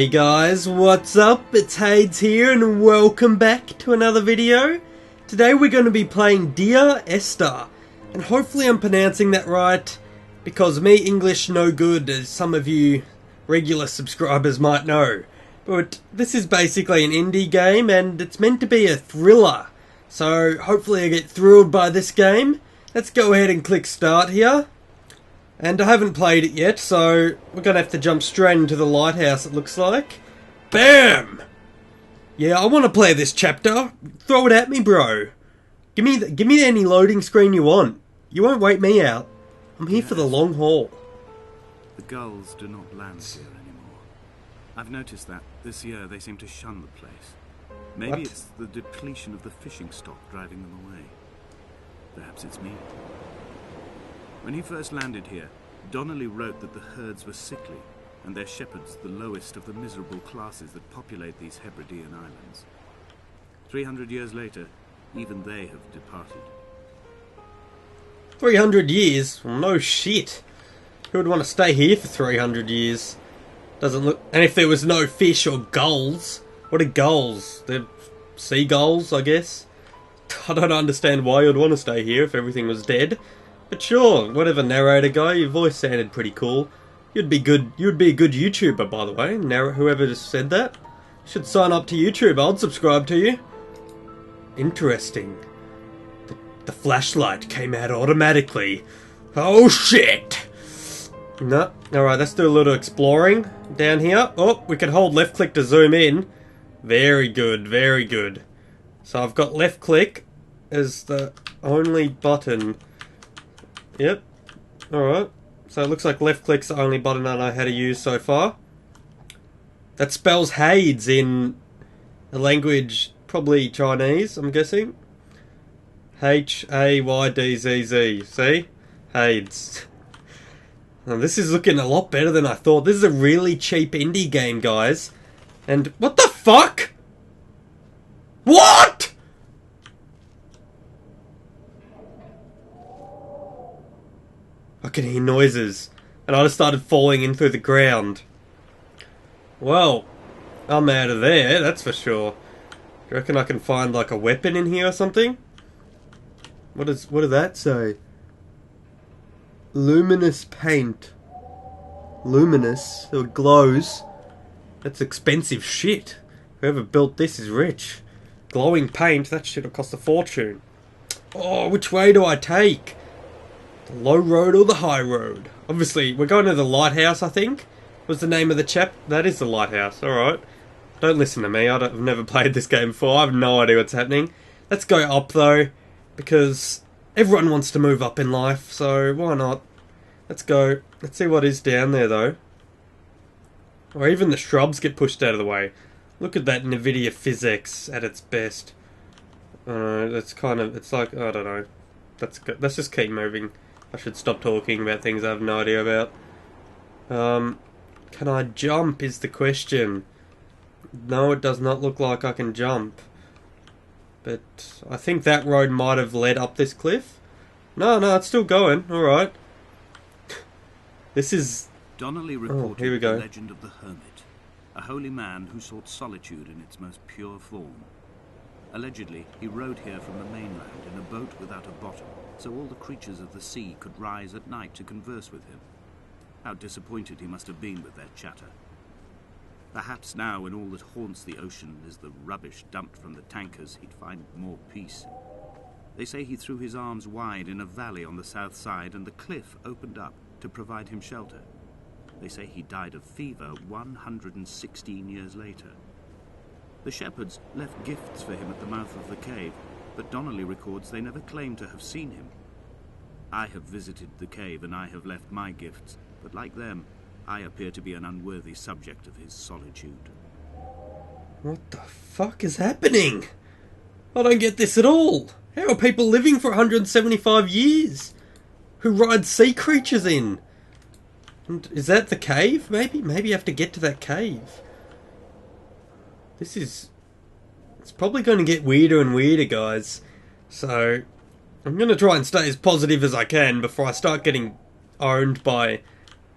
Hey guys, what's up? It's Hades here and welcome back to another video. Today we're going to be playing Dear Esther, and hopefully I'm pronouncing that right, because me English no good, as some of you regular subscribers might know. But this is basically an indie game and it's meant to be a thriller, so hopefully I get thrilled by this game. Let's go ahead and click start here. And I haven't played it yet, so we're going to have to jump straight into the lighthouse, it looks like. BAM! Yeah, I want to play this chapter. Throw it at me, bro. Give me any loading screen you want. You won't wait me out. I'm here for the long haul. The gulls do not land here anymore. I've noticed that this year they seem to shun the place. Maybe it's the depletion of the fishing stock driving them away. Perhaps it's me. When he first landed here, Donnelly wrote that the herds were sickly, and their shepherds the lowest of the miserable classes that populate these Hebridean islands. 300 years later, even they have departed. 300 years? Well, no shit. Who would want to stay here for 300 years? Doesn't look... And if there was no fish or gulls? What are gulls? They're seagulls, I guess? I don't understand why you'd want to stay here if everything was dead. But sure, whatever, narrator guy, your voice sounded pretty cool. You'd be a good YouTuber, by the way. Whoever just said that. You should sign up to YouTube, I'd subscribe to you. Interesting. The flashlight came out automatically. Oh shit! No, alright, let's do a little exploring down here. Oh, we can hold left click to zoom in. Very good, very good. So I've got left click as the only button. Yep. Alright. So it looks like left click's the only button I know how to use so far. That spells Hades in a language, probably Chinese, I'm guessing. H-A-Y-D-Z-Z. See? Hades. Now, this is looking a lot better than I thought. This is a really cheap indie game, guys. And what the fuck? What?! I can hear noises, and I just started falling in through the ground. Well, I'm out of there, that's for sure. Do you reckon I can find like a weapon in here or something? What does that say? Luminous paint. Luminous, so it glows. That's expensive shit. Whoever built this is rich. Glowing paint, that shit'll cost a fortune. Oh, which way do I take? The low road or the high road? Obviously, we're going to the lighthouse, I think. Was the name of the chap? That is the lighthouse, alright. Don't listen to me, I've never played this game before. I have no idea what's happening. Let's go up, though, because everyone wants to move up in life, so why not? Let's go. Let's see what is down there, though. Or even the shrubs get pushed out of the way. Look at that NVIDIA physics at its best. That's kind of... It's like... I don't know. Let's just keep moving. I should stop talking about things I have no idea about. Can I jump is the question. No, it does not look like I can jump. But I think that road might have led up this cliff. No, it's still going. Alright. This is... Donnelly reported here we go. The legend of the hermit, a holy man who sought solitude in its most pure form. Allegedly, he rode here from the mainland in a boat without a bottom, so all the creatures of the sea could rise at night to converse with him. How disappointed he must have been with their chatter. Perhaps now, when all that haunts the ocean is the rubbish dumped from the tankers, he'd find more peace. They say he threw his arms wide in a valley on the south side, and the cliff opened up to provide him shelter. They say he died of fever 116 years later. The shepherds left gifts for him at the mouth of the cave, but Donnelly records they never claimed to have seen him. I have visited the cave and I have left my gifts, but like them, I appear to be an unworthy subject of his solitude. What the fuck is happening? I don't get this at all. How are people living for 175 years? Who ride sea creatures in? And is that the cave? Maybe you have to get to that cave. It's probably going to get weirder and weirder, guys. So, I'm going to try and stay as positive as I can before I start getting owned by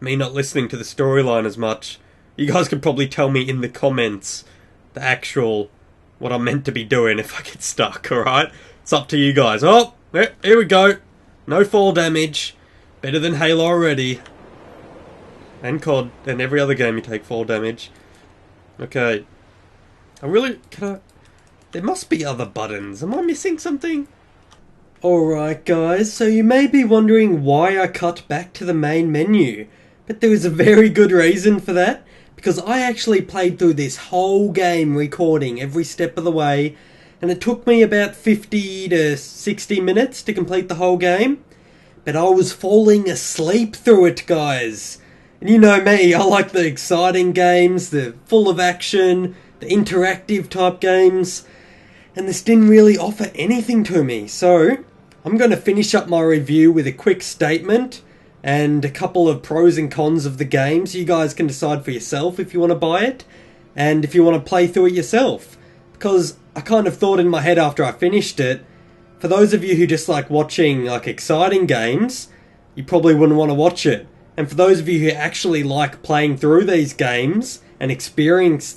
me not listening to the storyline as much. You guys could probably tell me in the comments the actual what I'm meant to be doing if I get stuck, alright? It's up to you guys. Oh, here we go. No fall damage. Better than Halo already. And COD, and every other game you take fall damage. Okay. There must be other buttons. Am I missing something? Alright guys, so you may be wondering why I cut back to the main menu. But there is a very good reason for that. Because I actually played through this whole game recording every step of the way. And it took me about 50 to 60 minutes to complete the whole game. But I was falling asleep through it, guys. And you know me, I like the exciting games, the full of action, the interactive type games. And this didn't really offer anything to me. So, I'm going to finish up my review with a quick statement and a couple of pros and cons of the game, so you guys can decide for yourself if you want to buy it and if you want to play through it yourself. Because I kind of thought in my head after I finished it, for those of you who just like watching like exciting games, you probably wouldn't want to watch it. And for those of you who actually like playing through these games and experiencing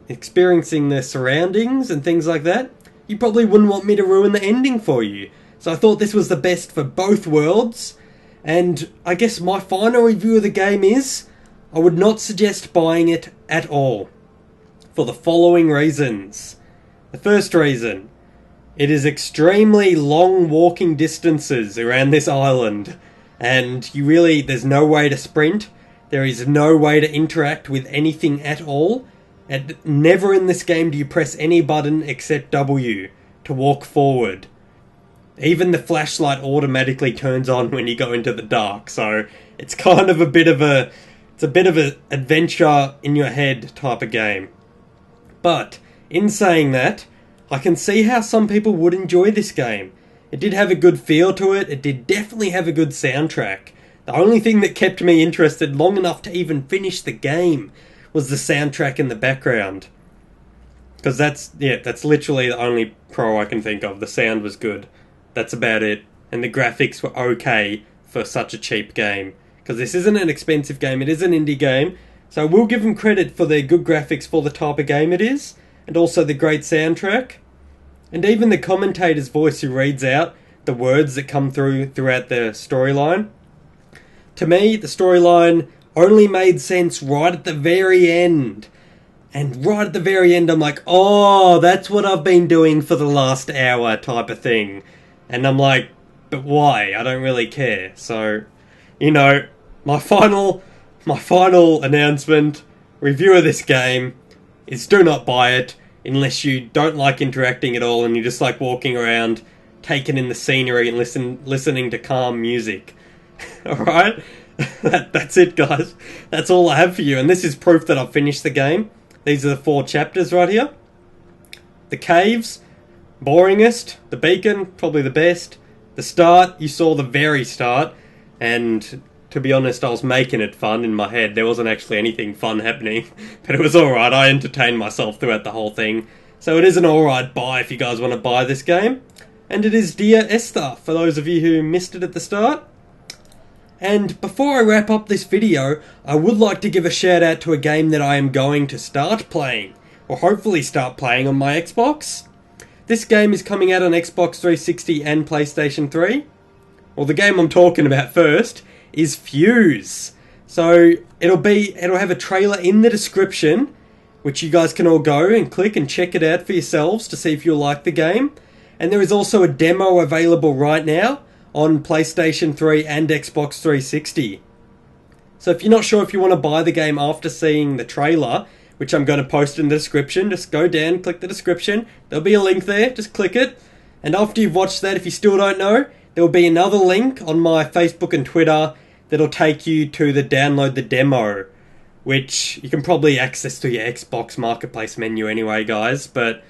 the surroundings and things like that, you probably wouldn't want me to ruin the ending for you. So I thought this was the best for both worlds. And I guess my final review of the game is, I would not suggest buying it at all. For the following reasons. The first reason, it is extremely long walking distances around this island. And there's no way to sprint. There is no way to interact with anything at all. And never in this game do you press any button except W to walk forward. Even the flashlight automatically turns on when you go into the dark, so it's kind of a bit of an adventure in your head type of game. But in saying that, I can see how some people would enjoy this game. It did have a good feel to it. It did definitely have a good soundtrack. The only thing that kept me interested long enough to even finish the game was the soundtrack in the background. Because that's literally the only pro I can think of. The sound was good. That's about it. And the graphics were okay for such a cheap game. Because this isn't an expensive game, it is an indie game. So we'll give them credit for their good graphics for the type of game it is. And also the great soundtrack. And even the commentator's voice who reads out the words that come throughout the storyline. To me, the storyline only made sense right at the very end. And right at the very end I'm like, oh, that's what I've been doing for the last hour type of thing. And I'm like, but why? I don't really care. So, my final announcement, review of this game, is do not buy it unless you don't like interacting at all and you just like walking around, taking in the scenery and listening to calm music. Alright? That's it, guys. That's all I have for you. And this is proof that I've finished the game. These are the 4 chapters right here. The caves, boringest. The beacon, probably the best. The start, you saw the very start. And to be honest, I was making it fun in my head. There wasn't actually anything fun happening. But it was alright. I entertained myself throughout the whole thing. So it is an alright buy if you guys want to buy this game. And it is Dear Esther, for those of you who missed it at the start. And before I wrap up this video, I would like to give a shout out to a game that I am going to start playing. Or hopefully start playing on my Xbox. This game is coming out on Xbox 360 and PlayStation 3. Well, the game I'm talking about first is Fuse. So it'll have a trailer in the description, which you guys can all go and click and check it out for yourselves to see if you'll like the game. And there is also a demo available right now on PlayStation 3 and Xbox 360. So if you're not sure if you want to buy the game after seeing the trailer, which I'm going to post in the description, just go down, click the description, there'll be a link there, just click it. And after you've watched that, if you still don't know, there will be another link on my Facebook and Twitter that'll take you to the download the demo, which you can probably access through your Xbox Marketplace menu anyway, guys. But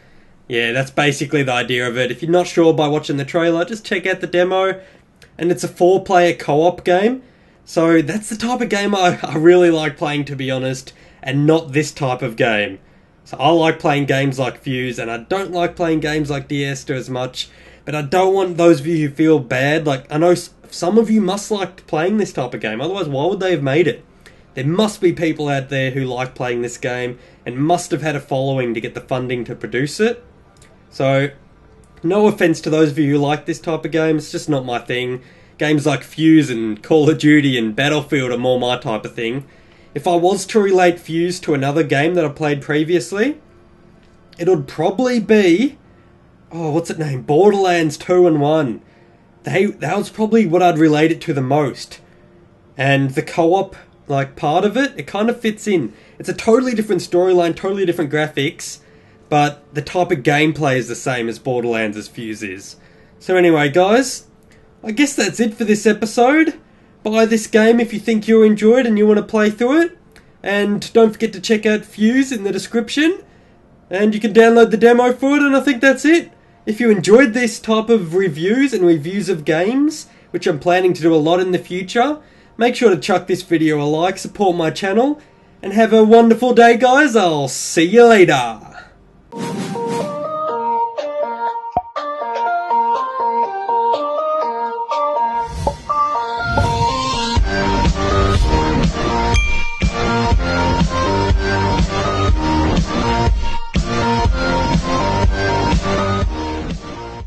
yeah, that's basically the idea of it. If you're not sure by watching the trailer, just check out the demo. And it's a 4-player co-op game. So that's the type of game I really like playing, to be honest, and not this type of game. So I like playing games like Fuse, and I don't like playing games like Dear Esther as much. But I don't want those of you who feel bad. Like, I know some of you must like playing this type of game. Otherwise, why would they have made it? There must be people out there who like playing this game and must have had a following to get the funding to produce it. So, no offense to those of you who like this type of game, it's just not my thing. Games like Fuse and Call of Duty and Battlefield are more my type of thing. If I was to relate Fuse to another game that I played previously, it would probably be... oh, what's it named? Borderlands 2 and 1. That was probably what I'd relate it to the most. And the co-op, like, part of it, it kind of fits in. It's a totally different storyline, totally different graphics, but the type of gameplay is the same as Borderlands as Fuse is. So anyway, guys, I guess that's it for this episode. Buy this game if you think you'll enjoy it and you want to play through it. And don't forget to check out Fuse in the description. And you can download the demo for it, and I think that's it. If you enjoyed this type of reviews and reviews of games, which I'm planning to do a lot in the future, make sure to chuck this video a like, support my channel, and have a wonderful day, guys. I'll see you later.